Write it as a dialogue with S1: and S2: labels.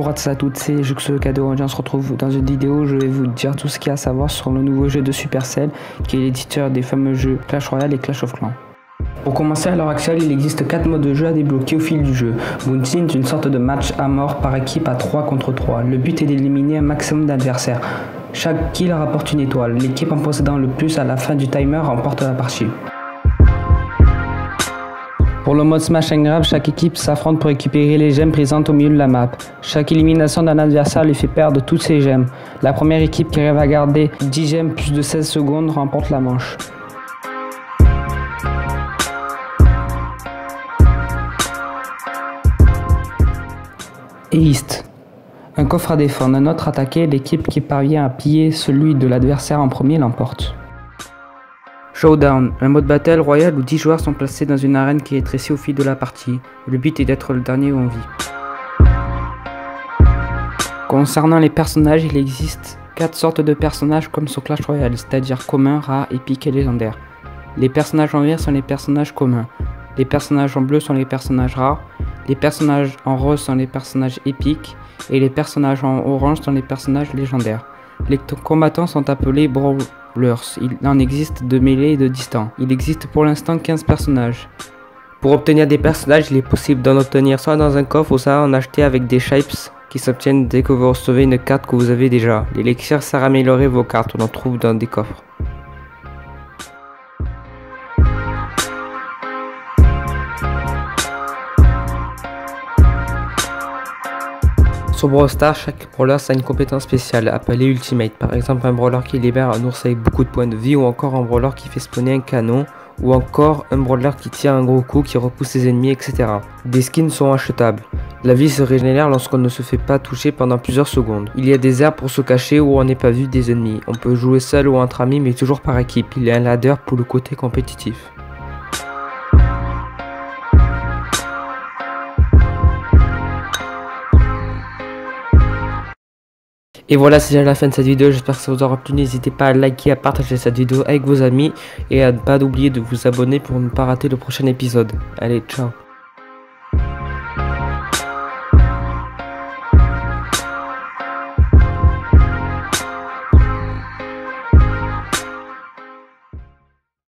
S1: Bonjour à tous et à toutes, c'est Juxo Cadeau. On se retrouve dans une vidéo où je vais vous dire tout ce qu'il y a à savoir sur le nouveau jeu de Supercell, qui est l'éditeur des fameux jeux Clash Royale et Clash of Clans. Pour commencer, à l'heure actuelle, il existe 4 modes de jeu à débloquer au fil du jeu. Bounty est une sorte de match à mort par équipe à 3 contre 3. Le but est d'éliminer un maximum d'adversaires. Chaque kill rapporte une étoile. L'équipe en possédant le plus à la fin du timer remporte la partie. Pour le mode Smash and Grab, chaque équipe s'affronte pour récupérer les gemmes présentes au milieu de la map. Chaque élimination d'un adversaire lui fait perdre toutes ses gemmes. La première équipe qui arrive à garder 10 gemmes plus de 16 secondes remporte la manche. East. Un coffre à défendre, un autre attaqué, l'équipe qui parvient à piller celui de l'adversaire en premier l'emporte. Showdown, un mode battle royal où 10 joueurs sont placés dans une arène qui est rétrécie au fil de la partie. Le but est d'être le dernier où on vit. Concernant les personnages, il existe 4 sortes de personnages comme sur Clash Royale, c'est-à-dire communs, rares, épiques et légendaires. Les personnages en vert sont les personnages communs. Les personnages en bleu sont les personnages rares. Les personnages en rose sont les personnages épiques. Et les personnages en orange sont les personnages légendaires. Les combattants sont appelés brawlers. Il en existe de mêlés et de distants. Il existe pour l'instant 15 personnages. Pour obtenir des personnages, il est possible d'en obtenir soit dans un coffre ou soit en acheter avec des shapes qui s'obtiennent dès que vous recevez une carte que vous avez déjà. L'élixir sert à améliorer vos cartes, on en trouve dans des coffres. Sur Brawl Stars, chaque brawler a une compétence spéciale appelée Ultimate. Par exemple, un brawler qui libère un ours avec beaucoup de points de vie, ou encore un brawler qui fait spawner un canon, ou encore un brawler qui tire un gros coup, qui repousse ses ennemis, etc. Des skins sont achetables. La vie se régénère lorsqu'on ne se fait pas toucher pendant plusieurs secondes. Il y a des aires pour se cacher où on n'est pas vu des ennemis. On peut jouer seul ou entre amis, mais toujours par équipe. Il y a un ladder pour le côté compétitif. Et voilà, c'est déjà la fin de cette vidéo, j'espère que ça vous aura plu. N'hésitez pas à liker, à partager cette vidéo avec vos amis et à ne pas oublier de vous abonner pour ne pas rater le prochain épisode. Allez, ciao.